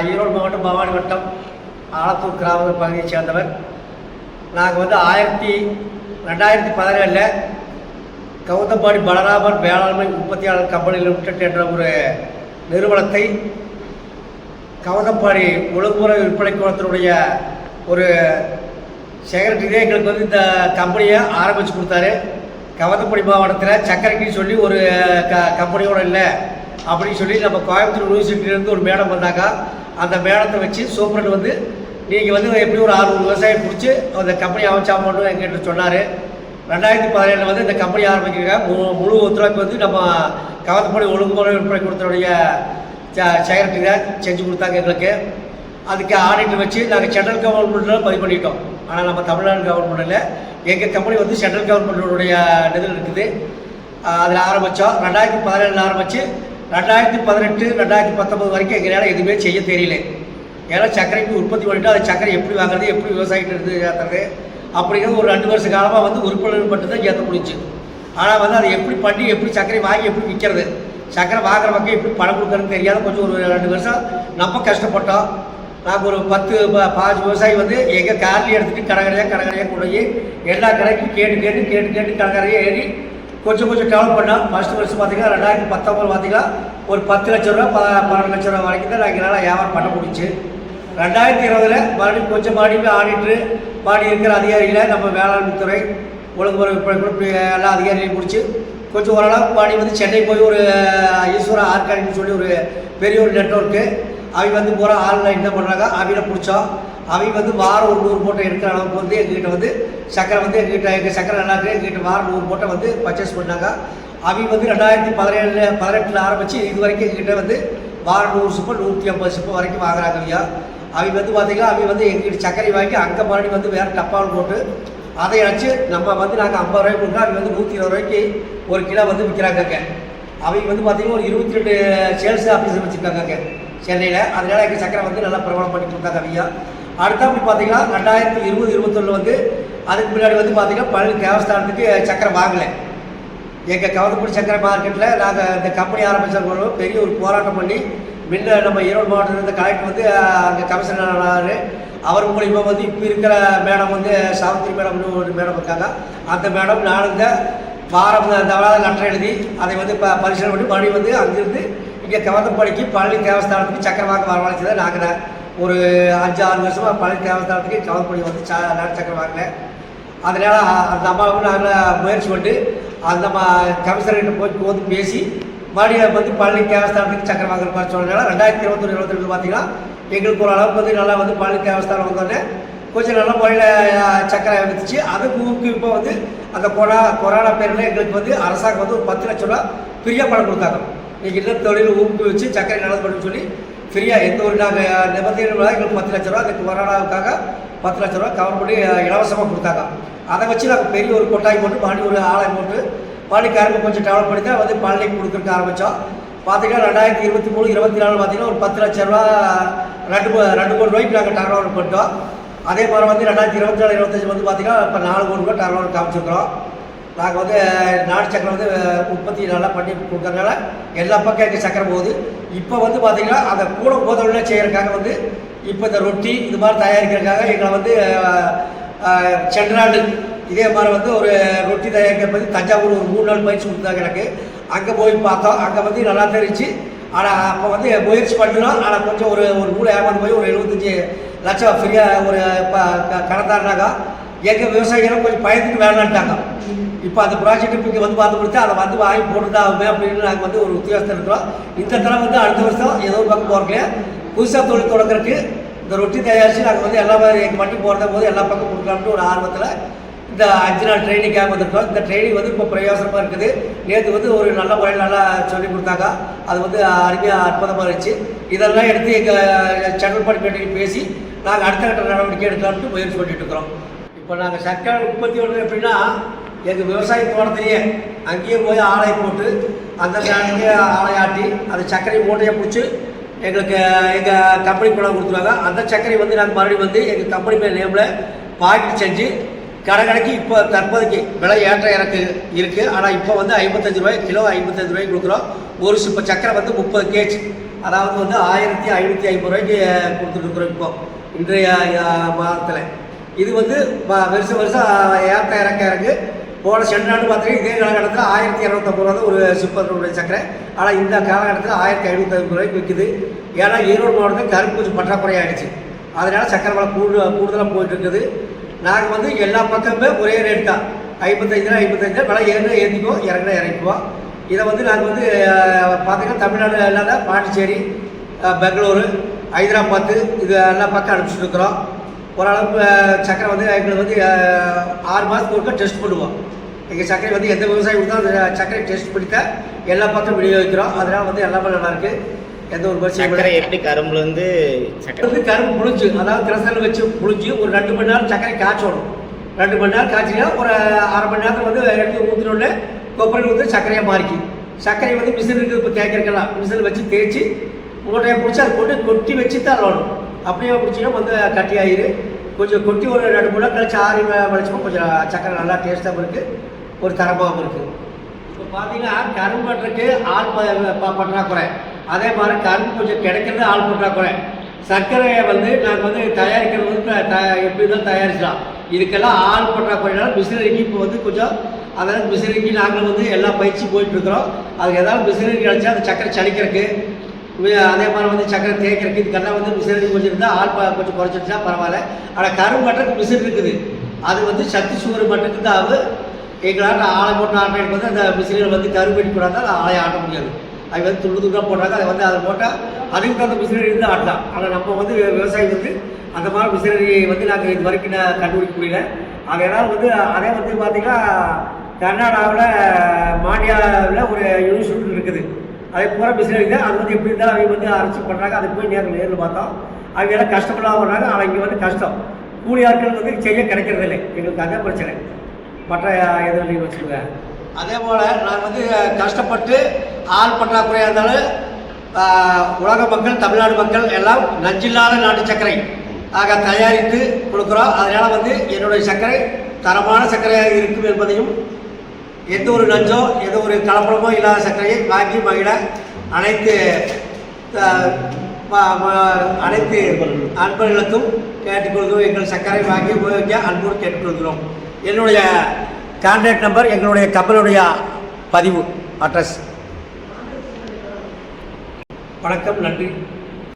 நான் ஈரோடு மாவட்டம் பவானி வட்டம் ஆலத்தூர் கிராம பகுதியை சேர்ந்தவர். நாங்கள் வந்து 2017 கவுந்தம்பாடி பலராமன் வேளாண்மை உற்பத்தியாளர் கம்பெனி லிமிடெட் என்ற ஒரு நிறுவனத்தை கவுந்தம்பாடி ஒழுங்குமுறை விற்பனை குளத்தினுடைய ஒரு செக்ரட்டரி எங்களுக்கு வந்து இந்த கம்பெனியை ஆரம்பித்து கொடுத்தாரு. கவுந்தம்பாடி மாவட்டத்தில் சக்கரைக்குன்னு சொல்லி ஒரு கம்பெனியோட இல்லை அப்படின்னு சொல்லி நம்ம கோயம்புத்தூர் யூனிவர்சிட்டியிலேருந்து ஒரு மேடம் வந்தாங்க. அந்த மேடத்தை வச்சு சூப்பரண்ட் வந்து நீங்கள் வந்து எப்படி ஒரு 600 விவசாயம் பிடிச்சி அந்த கம்பெனி அமைச்சாமன்னு என்கிட்ட சொன்னார். 2017 வந்து இந்த கம்பெனி ஆரம்பிக்கிறாங்க. முழு ஒத்துழைப்பு வந்து நம்ம கவுந்தம்பாடி ஒழுங்குமுறை விற்பனை கொடுத்தனுடைய செக்ரட்டரி தான் செஞ்சு கொடுத்தாங்க எங்களுக்கு. அதுக்கு ஆடிட்டர் வச்சு நாங்கள் சென்ட்ரல் கவர்மெண்ட்டில் பதிவு பண்ணிட்டோம். ஆனால் நம்ம தமிழ்நாடு கவர்மெண்ட்டில் எங்கள் கம்பெனி வந்து சென்ட்ரல் கவர்மெண்ட்டுடைய நிதியில் இருக்குது. அதில் ஆரம்பித்தோம். 2017 ஆரம்பித்து 2018 2019 வரைக்கும் எங்களால் எதுவுமே செய்ய தெரியல. ஏன்னா சர்க்கரைக்கு உற்பத்தி பண்ணிவிட்டு அதை சர்க்கரை எப்படி வாங்குறது, எப்படி விவசாயிகிட்ட இருந்து ஏற்றுறது அப்படிங்கிறது ஒரு 2 வருஷ காலமாக வந்து உறுப்பினர் மட்டும் தான் ஏற்ற முடிஞ்சு. ஆனால் வந்து அதை எப்படி பண்ணி எப்படி சர்க்கரை வாங்கி எப்படி விற்கிறது, சர்க்கரை வாங்குற மக்கள் எப்படி பணம் கொடுக்குறதுன்னு தெரியாத கொஞ்சம் ஒரு 2 வருஷம் நம்ம கஷ்டப்பட்டோம். நாங்கள் ஒரு 10-15 விவசாயி வந்து எங்கள் கார்லேயே எடுத்துகிட்டு கடற்கரையாக கொண்டு போய் எல்லா கடைக்கும் கேட்டு கடற்கரையே ஏறி கொஞ்சம் டெவலப் பண்ணோம். ஃபஸ்ட்டு வருஷம் பார்த்திங்கன்னா 2019 பார்த்திங்கன்னா ஒரு 10 லட்ச ரூபா 12 லட்ச ரூபா வரைக்கும் தான் நாங்கள் என்னால் வியாபாரம் பண்ண முடிச்சு. 2020 மறுபடியும் கொஞ்சம் மறுபடியும் ஆடிட்ரு மாடி இருக்கிற அதிகாரிகளை நம்ம வேளாண்மைத்துறை ஒழுங்குமுறை விற்பனை எல்லா அதிகாரிகளையும் முடிச்சு கொஞ்சம் ஓரளவுக்கு மாடி வந்து சென்னை போய் ஒரு ஈஸ்வரா ஆர்கானிக்னு சொல்லி ஒரு பெரிய ஒரு நெட்வொர்க்கு அவங்க வந்து பூரா ஆன்லைன் என்ன பண்ணுறாங்க அவங்கள பிடிச்சோம். அவங்க வந்து வாரம் ஒரு 100 மூட்டை எடுக்கிற அளவுக்கு வந்து எங்ககிட்ட வந்து சக்கரை வந்து எங்கள் சக்கரை நல்லா இருக்குது எங்ககிட்ட வாரம் 100 மூட்டை வந்து பர்ச்சேஸ் பண்ணாங்க. அவங்க வந்து 2018 ஆரம்பித்து இது வரைக்கும் எங்ககிட்ட வந்து வாரம் 100 சிப்பம் 150 சிப்பம் வரைக்கும் வாங்குறாங்க ஐயா. அவங்க வந்து பார்த்திங்கன்னா அவங்க வந்து எங்ககிட்ட சர்க்கரை வாங்கி அங்கே மறுபடியும் வந்து வேறு டப்பாவில் போட்டு அதை வச்சு நம்ம வந்து நாங்கள் 50 ரூபாய்க்கு கொடுக்குறோம். அவங்க வந்து 120 ரூபாய்க்கு ஒரு கிலோ வந்து விற்கிறாங்க. அவங்க வந்து பார்த்திங்கன்னா ஒரு 22 சேல்ஸ் ஆஃபீஸர் வச்சுருக்காங்க சென்னையில். அதனால் எங்கள் சக்கரை வந்து நல்லா பிரபலம் பண்ணி கொடுத்தாங்க ஐயா. அடுத்தப்படி பார்த்திங்கன்னா 2020-21 வந்து அதுக்கு முன்னாடி வந்து பார்த்திங்கன்னா பழனி தேவஸ்தானத்துக்கு சக்கரை வாங்கலை. எங்கள் கவுந்தம்பாடி சக்கரை மார்க்கெட்டில் நாங்கள் இந்த கம்பெனி ஆரம்பித்த பெரிய ஒரு போராட்டம் பண்ணி முன்ன நம்ம ஈரோடு மாவட்டத்தில் இருந்த கலெக்டர் வந்து அங்கே கமிஷனர் ஆனார். அவர் மூலிமா வந்து இப்போ இருக்கிற மேடம் வந்து சாவித்திரி மேடம்னு ஒரு மேடம் இருக்காங்க. அந்த மேடம் நானும் தான் வாரம் தவறாத லெட்டர் எழுதி அதை வந்து பரிசீலனை பண்ணி மறுபடியும் வந்து அங்கேருந்து இங்கே கவுந்தம்பாடிக்கு பழனி தேவஸ்தானத்துக்கு சக்கரை வாங்க வரவழைச்சி தான் நாங்கள் ஒரு 5-6 வருஷமாக பழனி தேவஸ்தானத்துக்கு கவுந்தம்பாடி வந்து நாட்டு சக்கரை வாங்கினேன். அதனால் அந்த அம்மாவுக்கு நாங்கள் முயற்சி பண்ணி அந்த கமிஷனர்கிட்ட போய் வந்து பேசி மறுபடியும் வந்து பழனி தேவஸ்தானத்துக்கு சக்கரை வாங்குற மாதிரி சொன்னதுனால 2021-22 பார்த்திங்கன்னா எங்களுக்கு ஒரு அளவுக்கு வந்து நல்லா வந்து பழனி தேவஸ்தானம் வந்தோடனே கொஞ்சம் நல்ல முறையில் சக்கரை விற்றுச்சு. அதுக்கு ஊக்குவிப்போ வந்து அந்த கொரோனா பேரில் எங்களுக்கு வந்து அரசாங்கம் வந்து ஒரு 10 லட்ச ரூபா ஃப்ரீயாக பணம் கொடுத்தாங்க. நீங்கள் இல்லை தொழில் ஊக்குவிச்சு சக்கரை நல்லது பண்ணி சொல்லி ஃப்ரீயாக எந்த ஒரு நாங்கள் நிபந்தனை எங்களுக்கு 10 லட்ச ரூபா அந்த கொரோனாவுக்காக 10 லட்ச ரூபா கவர்மெண்ட் இலவசமாக கொடுத்தாங்க. அதை வச்சு நாங்கள் பெரிய ஒரு கொட்டாய் போட்டு மறுபடியும் ஒரு ஆலயம் போட்டு பழனிக்காரங்க கொஞ்சம் டெவலப் பண்ணி தான் வந்து பழனிக்கு கொடுக்குறதுக்கு ஆரம்பித்தோம். பார்த்திங்கன்னா 2023-24 பார்த்திங்கன்னா ஒரு 10 லட்ச ரூபா 2 கோடி ரூபாய்க்கு நாங்கள் டர்ன் ஓவர் பண்ணிட்டோம். அதே மாதிரி வந்து 2024-25 வந்து பார்த்திங்கன்னா இப்போ 4 கோடி ரூபாய் டர்ன் ஓவர் காமிச்சிருக்கிறோம். நாங்கள் வந்து நாட்டு சக்கரை வந்து உற்பத்தி நல்லா பண்ணி கொடுக்கறதுனால எல்லா பக்கம் எங்கள் சக்கரை போகுது. இப்போ வந்து பார்த்திங்கன்னா அந்த கூட போதவர்களே செய்கிறதுக்காக வந்து இப்போ இந்த ரொட்டி இது மாதிரி தயாரிக்கிறதுக்காக எங்களை வந்து சென்ட்ராண்டு இதே மாதிரி வந்து ஒரு ரொட்டி தயாரிக்கிற பற்றி தஞ்சாவூர் ஒரு 3 நாள் பயிற்சி கொடுத்தாங்க எனக்கு. அங்கே போய் பார்த்தோம். அங்கே வந்து நல்லா தெரிஞ்சு ஆனால் அப்போ வந்து முயற்சி பண்ணினோம். ஆனால் கொஞ்சம் ஒரு நூலை ஏமாந்து போய் ஒரு 75 லட்சம் ஃப்ரீயாக ஒரு கடந்தாருனாங்க. எங்கள் விவசாயிகளும் கொஞ்சம் பயந்துட்டு வேணான்ட்டாங்க. இப்போ அந்த ப்ராஜெக்ட் இப்போ இங்கே வந்து பார்த்து கொடுத்து அதை வந்து வாங்கி போட்டுதான் ஆகுமே அப்படின்னு நாங்கள் வந்து ஒரு உத்தியோகத்தில் இருக்கிறோம். இந்த தடவை வந்து அடுத்த வருஷம் ஏதோ ஒரு பக்கம் போகிறக்கலையே புதுசாக தொழில் தொடங்குறதுக்கு இந்த ரொட்டி தயாரித்து நாங்கள் வந்து எல்லா மாதிரி எங்கள் வண்டி போகிறத போது எல்லா பக்கம் கொடுக்கலாம்னு ஒரு ஆர்வத்தில் இந்த 5 நாள் ட்ரைனிங் கேம்ப் வந்துருக்கோம். இந்த ட்ரைனிங் வந்து இப்போ பிரயோசனமாக இருக்குது. நேற்று வந்து ஒரு நல்ல முறையில் நல்லா சொல்லி கொடுத்தாங்க. அது வந்து அருமையாக அற்புதமாக இருந்துச்சு. இதெல்லாம் எடுத்து எங்கள் சென்ட்ரல் மீட்டிங் பேசி நாங்கள் அடுத்த கட்ட நடவடிக்கை எடுக்கலாம்னு முயற்சி பண்ணிட்டு இருக்கிறோம். இப்போ நாங்கள் சர்க்கரை உற்பத்தி ஒன்று எப்படின்னா எங்கள் விவசாய தோட்டத்திலேயே அங்கேயே போய் ஆலை போட்டு அந்த நாளைக்கு ஆலையாட்டி அந்த சர்க்கரை மூட்டையை பிடிச்சி எங்களுக்கு எங்கள் கம்பெனிக்கு கொண்டாந்து கொடுத்துருவாங்க. அந்த சர்க்கரை வந்து நாங்கள் மறுபடியும் வந்து எங்கள் கம்பெனி மேல் நேமில் பாக்கெட் செஞ்சு கடைக்கு இப்போ தற்போதைக்கு விலை ஏற்ற இறக்கு இருக்குது. ஆனால் இப்போ வந்து 55 ரூபாய் கிலோ 55 ரூபாய்க்கு கொடுக்குறோம். ஒரு சிப்ப சக்கரை வந்து 30 கேஜி அதாவது வந்து 1550 ரூபாய்க்கு கொடுத்துட்ருக்குறோம் இப்போ இன்றைய மாதத்தில். இது வந்து வருஷம் ஏற்ற இறக்கு போன சென்ற ஆண்டு பார்த்தீங்கன்னா இதே காலகட்டத்தில் 1250 ரூபா தான் ஒரு சிப்பருடைய சக்கரை. ஆனால் இந்த காலகட்டத்தில் 1550 ரூபாய்க்கு விற்குது. ஏன்னா ஈரோடு மாவட்டத்தில் கரும்பு கொஞ்சம் பற்றாக்குறையாகிடுச்சு, அதனால் சக்கரை விலை கூடுதலாக போயிட்டுருக்குது. நாங்கள் வந்து எல்லா பக்கமுமே ஒரே ரேட் தான், 55 விலை ஏற்றிக்குவோம், இறங்கினா இறக்குவோம். இதை வந்து நாங்கள் வந்து பார்த்திங்கன்னா தமிழ்நாடு இல்லாத பாண்டிச்சேரி, பெங்களூரு, ஹைதராபாத்து இது எல்லா பக்கம் அனுப்பிச்சிட்டு இருக்கிறோம். ஓரளவுக்கு சக்கரை வந்து எங்களுக்கு வந்து 6 மாதத்துக்கு ஒருக்கா டெஸ்ட் பண்ணுவோம். எங்கள் சக்கரை வந்து எந்த விவசாயி கொடுத்தாலும் அந்த சக்கரை டெஸ்ட் பண்ணிக்க எல்லா பக்கம் விநியோகிக்கிறோம். அதனால் வந்து எல்லாமே நல்லாயிருக்கு. எந்த ஒரு சக்கரை எப்படி கரும்புலேருந்து சக்கரை வந்து கரும்பு புளிஞ்சு, அதாவது கிரசல் வச்சு புளிஞ்சு ஒரு 2 மணி நேரம் சக்கரை காய்ச்சணும். 2 மணி நேரம் காய்ச்சினா ஒரு அரை மணி நேரத்தில் வந்து எடுத்து ஊற்றினோடனே கொப்பரை ஊற்றி சக்கரையாக மாறிக்கி. சர்க்கரை வந்து மிஷின் இருக்குது, இப்போ தேய்க்கிறக்கலாம். மிஷினில் வச்சு தேய்ச்சி மூட்டையை பிடிச்சி அதை போட்டு கொட்டி வச்சு தான் அள்ளணும். அப்படியே பிடிச்சிங்கன்னா வந்து கட்டி ஆகிடு. கொஞ்சம் கொட்டி ஒரு 2 மணி நேரம் கழிச்சு ஆறி வலிச்சோம், கொஞ்சம் சக்கரை நல்லா டேஸ்ட்டாகவும் இருக்குது, ஒரு தரமாகவும் இருக்குது. இப்போ பார்த்தீங்கன்னா கரும்பு பட்டுறதுக்கு ஆள் பற்றாக்குறை, அதே மாதிரி கரும்பு கொஞ்சம் கிடைக்கிறது ஆள் பற்றாக்குறை. சர்க்கரையை வந்து நாங்கள் வந்து தயாரிக்கிறது வந்து எப்படி தான் தயாரிக்கலாம். இதுக்கெல்லாம் ஆள் பற்றாக்குறைனால மிஷினரிக்கு இப்போ வந்து கொஞ்சம், அதாவது மிஷினரிக்கு நாங்கள் வந்து எல்லா பயிற்சி போயிட்டுருக்குறோம். அதுக்கு ஏதாவது மிஷினரி கிடச்சா அந்த சக்கரை சளிக்கிறதுக்கு, அதே மாதிரி வந்து சக்கரை தேய்க்கிறதுக்கு இதுக்கெல்லாம் வந்து மிஷினரி கொஞ்சம் இருந்தால் ஆள் கொஞ்சம் குறைச்சிருச்சா பரவாயில்ல. ஆனால் கரும்பு மட்டத்துக்கு மிஷின் இருக்குது, அது வந்து சக்தி சுகர் மட்டத்துக்கு தான். அது எங்களால் ஆளை போட்டு ஆட்டம் வந்து அந்த மிஷினில் வந்து கரும்பு வெட்டி போடாங்க, அதை ஆளையை ஆட்ட முடியாது. அது வந்து துண்டாக போடுறாங்க, அதை வந்து அதை போட்டால் அதுக்கு தகுந்த மிஷினரி இருந்து ஆட்டலாம். ஆனால் நம்ம வந்து விவசாயி வந்து அந்த மாதிரி மிஷினரி வந்து நாங்கள் இது வரைக்கும் கண்டுபிடிக்க முடியல. அதனால் வந்து அதே வந்து பார்த்திங்கன்னா கர்நாடகாவில் மாண்டியாவில் ஒரு யூனிவர்சிட்டி இருக்குது, அதே பூரா மிஷினரி தான். அது வந்து எப்படி இருந்தாலும் அவங்க வந்து அரைச்சி பண்ணுறாங்க. அதை போய் நேரில் பார்த்தோம். அவங்க எல்லாம் கஷ்டப்படாமல் பண்ணுறாங்க. ஆனால் இங்கே வந்து கஷ்டம், கூலி ஆட்கள் வந்து சரியாக கிடைக்கிறதில்லை. எங்களுக்கு அதே பிரச்சனை, மற்ற எதிர்ப்பு வச்சுக்கோங்க. அதே போல் நான் வந்து கஷ்டப்பட்டு ஆள் பற்றாக்குறையாக இருந்தாலும் உலக மக்கள், தமிழ்நாடு மக்கள் எல்லாம் நஞ்சில்லாத நாட்டு சர்க்கரை தயாரித்து கொடுக்குறோம். அதனால் வந்து என்னுடைய சர்க்கரை தரமான சர்க்கரையாக இருக்கும் என்பதையும், எந்த ஒரு நஞ்சோ எந்த ஒரு கலப்படமோ இல்லாத சர்க்கரையை வாங்கி மகிழ அனைத்து அன்பர்களுக்கும் கேட்டுக்கொள்கிறோம். எங்கள் சர்க்கரை வாங்கி உபயோகிக்க அன்போடு கேட்டுக்கொள்கிறோம். என்னுடைய கான்டாக்ட் நம்பர், எங்களுடைய கம்பெனியுடைய பதிவு அட்ரஸ். வணக்கம், நன்றி.